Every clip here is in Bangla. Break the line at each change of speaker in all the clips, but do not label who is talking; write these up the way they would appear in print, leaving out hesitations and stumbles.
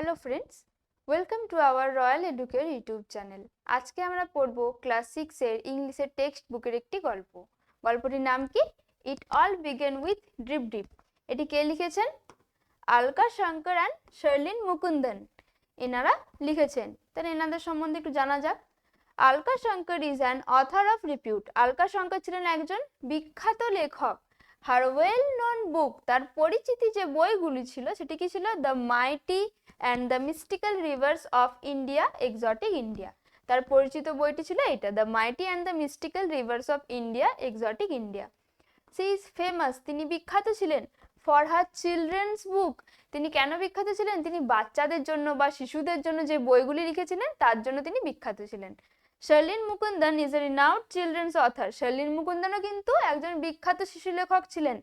Hello friends, welcome to our royal educare YouTube channel. আজকে আমরা পড়ব ক্লাস 6 এর ইংলিশের টেক্সট বুকের একটি গল্প। গল্পটির নাম কি? It all begin with drip drip. এটি কে লিখেছেন? আলকা, শঙ্কর অ্যান্ড শার্লিন মুকুন্দন এনারা লিখেছেন। তাহলে এনাদের সম্বন্ধে একটু জানা যাক। Alka Shankar is an author of repute. Alka Shankar ছিলেন একজন বিখ্যাত লেখক। হার ওয়েল নোন বুক, তার পরিচিতি যে বইগুলি ছিল সেটি কি ছিল? The mighty and the mystical rivers of India, exotic India. তার পরিচিত বইটি ছিল এটা, the mighty and the mystical rivers of India, exotic India. She is famous, তিনি বিখ্যাত ছিলেন। ফর হার চিলড্রেন্স বুক, তিনি কেন বিখ্যাত ছিলেন? তিনি বাচ্চাদের জন্য বা শিশুদের জন্য যে বইগুলি লিখেছিলেন তার জন্য তিনি বিখ্যাত ছিলেন। Sharlene Mukundan is a renowned children's author. শার্লিন মুকুন্দনও কিন্তু একজন বিখ্যাত শিশু লেখক ছিলেন।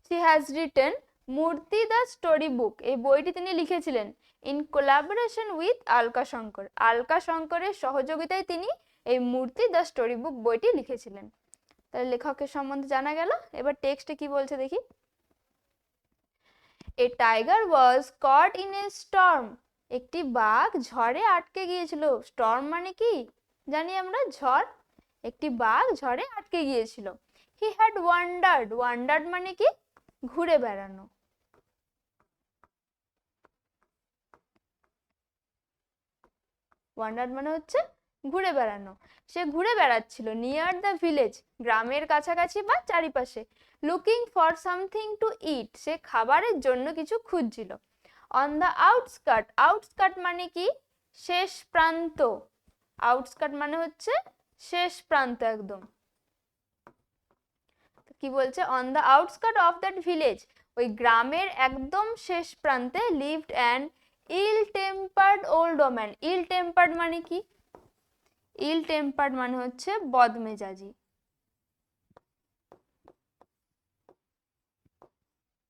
She has written Murti the story book, এই বইটি তিনি লিখেছিলেন in collaboration with Alka Shankar. Alka শঙ্করের সহযোগিতায় তিনি এই মূর্তি দ্য স্টোরি বুক বইটি লিখেছিলেন। তাহলে লেখকের সম্বন্ধে জানা গেল। এবার টেক্সটে কি বলছে দেখি। A tiger was caught in a storm, একটি বাঘ ঝড়ে আটকে গিয়েছিল। স্টর্ম মানে কি জানি আমরা? ঝড়। একটি বাঘ ঝড়ে আটকে গিয়েছিল। হি হ্যাড ওয়ান্ডার্ড, ওয়ান্ডার্ড মানে কি? ঘুরে বেড়ানো। ওয়ান্ডার্ড মানে হচ্ছে ঘুরে বেড়ানো। সে ঘুরে বেড়াচ্ছিল নিয়ার দ্য ভিলেজ, গ্রামের কাছাকাছি বা চারিপাশে। লুকিং ফর সামথিং টু ইট, সে খাবারের জন্য কিছু খুঁজছিল। অন দ্য আউটস্কার্ট, আউটস্কার্ট মানে কি? শেষ প্রান্ত। আউটস্কার্ট মানে হচ্ছে শেষ প্রান্ত একদম। কি বলছে? On the outskirt of that village, ওই গ্রামের একদম শেষ প্রান্তে lived an ill tempered old woman. Ill tempered মানে কি? ইল টেম্পার্ড মানে হচ্ছে বদমেজাজি।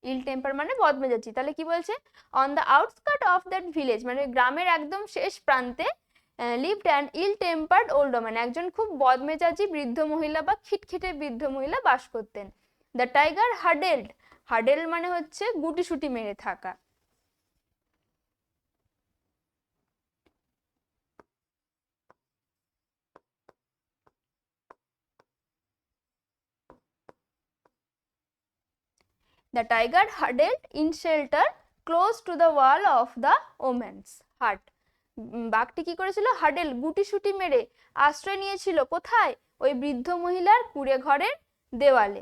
ইল টেম্পার মানে বদমেজাজি। তাহলে কি বলছে? On the outskirt of that village মানে গ্রামের একদম শেষ প্রান্তে lived an ill tempered old woman, একজন খুব বদমেজাজি বৃদ্ধ মহিলা বা খিটখিটে বৃদ্ধ মহিলা বাস করতেন। দ্য টাইগার হাডেলড, হাডেল মানে হচ্ছে গুটিসুটি মেরে থাকা। The tiger huddled in shelter close to the wall of the woman's hut. বাঘটি কি করেছিল? হাডেল, গুটিসুটি মেরে আশ্রয় নিয়েছিল কোথায়? ওই বৃদ্ধ মহিলার কুঁড়ে ঘরের দেওয়ালে।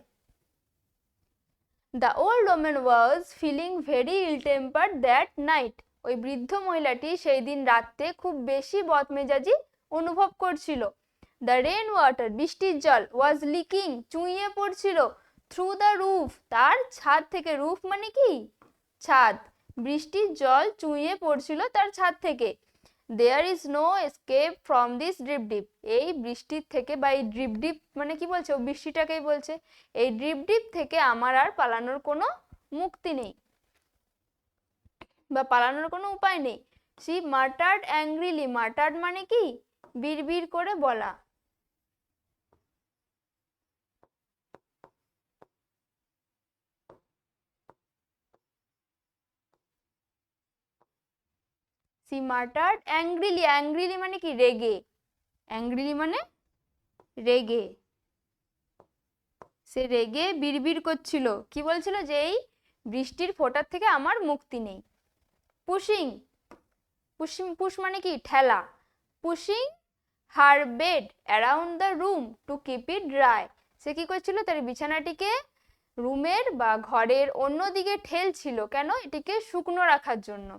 The old woman was feeling very ill-tempered that night. ওই বৃদ্ধ মহিলাটি সেই দিন রাতে খুব বেশি বদমেজাজি অনুভব করছিল। The rain water, বৃষ্টির জল, was leaking, চুইয়ে পড়ছিল, through the roof, তার ছাদ থেকে। রুফ মানে কি? ছাদ। বৃষ্টির জল চুইয়ে পড়ছিল তার ছাদ থেকে। There is no escape from this drip dip, এই বৃষ্টির থেকে বা এই ড্রিপ ডিপ মানে কি বলছে? ও বৃষ্টিটাকেই বলছে। এই ড্রিপ ডিপ থেকে আমার আর পালানোর কোনো মুক্তি নেই বা পালানোর কোনো উপায় নেই। She muttered angrily, muttered মানে কি? বিড়বিড় করে বলা। She muttered angrily, angrily মানে কি? রেগে। angrily মানে রেগে। সে রেগে বিড়বিড় করছিল। কি বলছিল? যে এই বৃষ্টির ফোঁটার থেকে আমার মুক্তি নেই। পুশিং, পুশিং পুশ মানে কি? ঠেলা। Pushing her bed around the room to keep it dry, সে কি করছিল? তার বিছানাটিকে রুমের বা ঘরের অন্যদিকে ঠেলছিল। কেন? এটিকে শুকনো রাখার জন্য।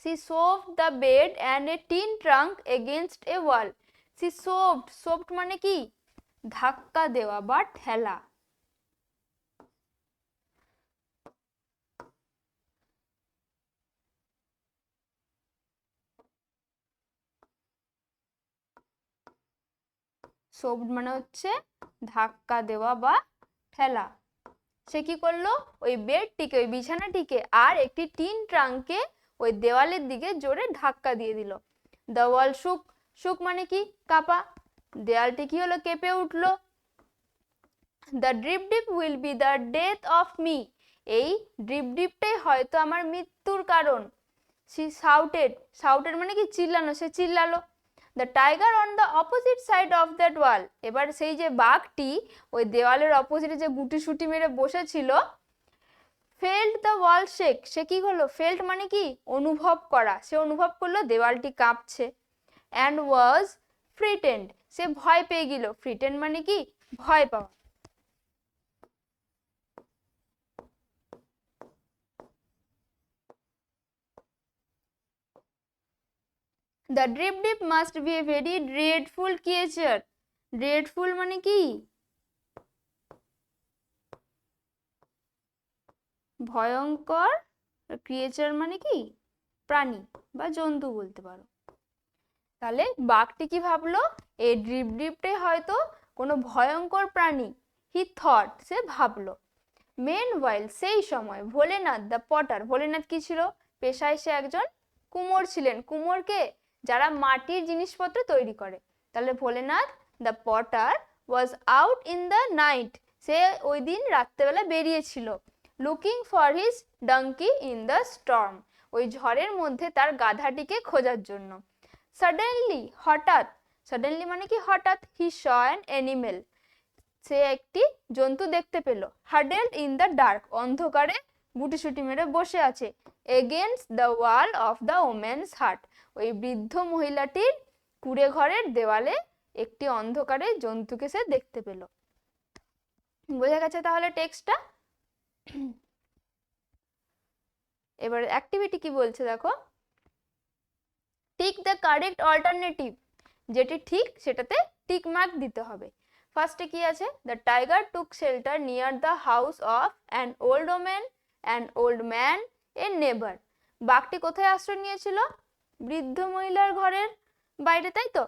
She shoved the bed and a tin trunk against a wall. She shoved, shoved মানে কি? ধাক্কা দেওয়া বা ঠেলা। shoved মানে হচ্ছে ধাক্কা দেওয়া বা ঠেলা। সে কি করলো? ওই বেডটিকে, ওই বিছানাটিকে আর একটি টিন ট্রাঙ্কে ওই দেওয়ালের দিকে জোরে ধাক্কা দিয়ে দিল। দ্য ওয়াল শুক, শুক মানে কি? কাঁপা। দেয়ালটি কি হলো? কেঁপে উঠলো। The drip deep will be the death of me, এই ড্রিপ ডিপটাই হয়তো আমার মৃত্যুর কারণ। she shouted মানে কি চিল্লানো, সে চিল্লালো। the tiger on the opposite side of that wall, এবার সেই যে বাঘটি ওই দেওয়ালের অপোজিটে যে গুটিসুটি মেরে বসেছিল, felt the wall shake, সে কি হলো, felt মানে কি অনুভব করা, সে অনুভব করলো দেওয়ালটি কাঁপছে। and was frightened, সে ভয় পেয়ে গেল, frightened মানে কি ভয় পাওয়া। The drip must be a very dreadful creature, dreadful মানে কি ভয়ঙ্কর, ক্রিয়েচার মানে কি প্রাণী বা জন্তু বলতে পারো। তাহলে বাঘটি কি ভাবলো, এই ড্রিপটাই হয়তো কোনো ভয়ঙ্কর প্রাণী, হি থট, সে ভাবলো। মেনওয়াইল, সেই সময় ভোলেনাথ দ্য পটার, ভোলেনাথ কি ছিল, পেশায় সে একজন কুমোর ছিলেন। কুমোরকে যারা মাটির জিনিসপত্র তৈরি করে। তাহলে Bholenath the potter was out in the night, সে ওই দিন রাত্রেবেলা বেরিয়েছিল। Looking for his donkey in the storm, ওই ঝড়ের মধ্যে তার গাধাটিকে খোঁজার জন্য। সাডেনলি, হঠাৎ, সাডেনলি মানে কি হঠাৎ, হি স অ্যান অ্যানিমেল, সে একটি জন্তু দেখতে পেল। হাডেলড ইন দ্য ডার্ক, অন্ধকারে গুটিসুটি মেরে বসে আছে। Against the wall of the women's হাট, ওই বৃদ্ধ মহিলাটির কুঁড়ে ঘরের দেওয়ালে একটি অন্ধকারে জন্তুকে সে দেখতে পেল। বোঝা গেছে তাহলে টেক্সটটা। এবার অ্যাক্টিভিটি কি বলছে দেখো, টিক দ্য কারেক্ট অল্টারনেটিভ, যেটি ঠিক সেটাতে টিক মার্ক দিতে হবে। ফার্স্টে কি আছে, the tiger took shelter near the house of an old woman, an old man, a neighbour, বাঘটি কোথায় আশ্রয় নিয়েছিল, বৃদ্ধ মহিলার ঘরের বাইরে, তাই তো।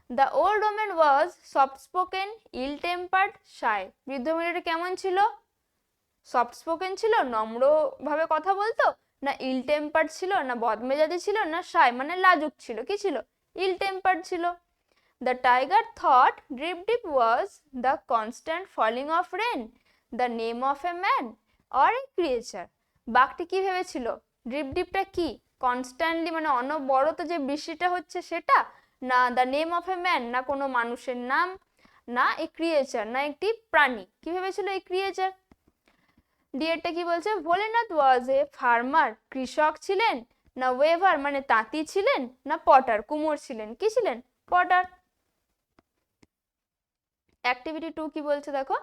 The old woman was soft spoken, ill tempered, shy, বৃদ্ধ মহিলাটা কেমন ছিল, সফট স্পোকেন ছিল, নম্রভাবে কথা বলতো, না ইল টেম্পার্ড ছিল, না বদমেজাজি ছিল, না শাই মানে লাজুক ছিল, কি ছিল, ইল টেম্পার্ড ছিল। The tiger thought drip was the constant falling of rain, the name of a man or a creature, বাঘটি কি ভেবেছিল, ড্রিপটা কি কনস্ট্যান্টলি মানে অনবরত যে বৃষ্টিটা হচ্ছে সেটা, না the name of a man, না কোনো মানুষের নাম, না এ ক্রিয়েচার, না একটি প্রাণী, কি ভেবেছিল এই ক্রিয়েচার। ডিএরটা কি বলছে, ভোলেনাথ ওয়াজ এ ফার্মার, কৃষক ছিলেন, না ওয়েভার মানে তাঁতি ছিলেন, না পটার কুমোর ছিলেন, কি ছিলেন পটার। অ্যাক্টিভিটি 2 কি বলছে দেখো,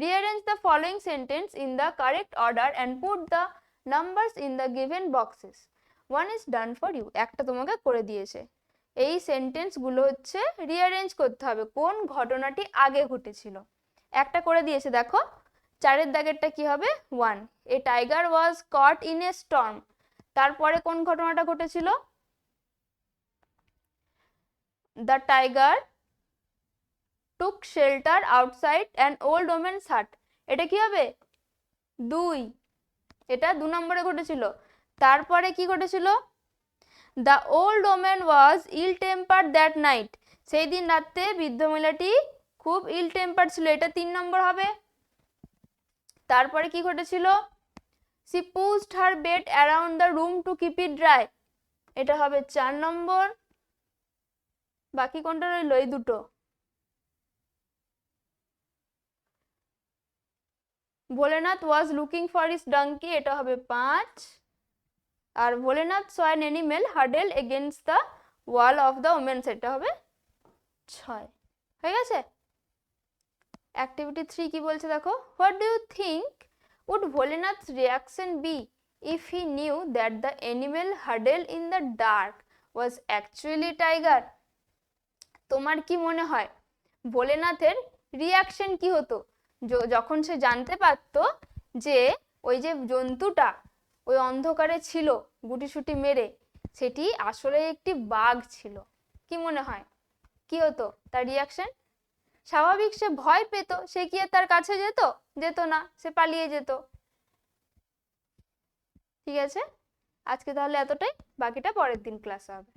rearrange the following sentence in the correct order and put the numbers in the given boxes, one is done for you, একটা তোমাকে করে দিয়েছে। এই সেন্টেন্সগুলো হচ্ছে রিঅ্যারেঞ্জ করতে হবে কোন ঘটনাটি আগে ঘটেছিল। একটা করে দিয়েছে দেখো, 4 দাগেরটা কি হবে, 1, a tiger was caught in a storm, তারপরে কোন ঘটনাটা ঘটেছিল, the tiger took shelter outside an old woman's hut, এটা কি হবে 2, এটা 2 নম্বরে ঘটেছিল। তারপরে কি ঘটেছিল, the old woman was ill tempered that night, সেই দিন রাতে বৃদ্ধ মহিলাটি খুব ইল টেম্পার্ড ছিল, এটা 3 নম্বর হবে। তারপরে কি ঘটেছিল, she pushed her bed around the room to keep it dry, এটা হবে 4 নম্বর। বাকি কোনটা রইলো, এই দুটো। Bholenath was looking for his donkey, এটা হবে 5, আর Bholenath saw an animal huddle against the wall of the woman's, এটা হবে 6, হয়ে গেছে। অ্যাক্টিভিটি 3 কি বলছে দেখো, what do you think would Bholenath's reaction be if he knew that the animal huddle in the dark was actually tiger, তোমার কি মনে হয় ভোলেনাথের রিয়াকশন কি হতো যখন সে জানতে পারতো যে ওই যে জন্তুটা ওই অন্ধকারে ছিল গুটিসুটি মেরে, সেটি আসলে একটি বাঘ ছিল, কি মনে হয় কি হতো তার রিয়াকশন। স্বাভাবিক, সে ভয় পেত, সে কি আর তার কাছে যেত না, সে পালিয়ে যেত। ঠিক আছে, আজকে তাহলে এতটাই, বাকিটা পরের দিন ক্লাসে হবে।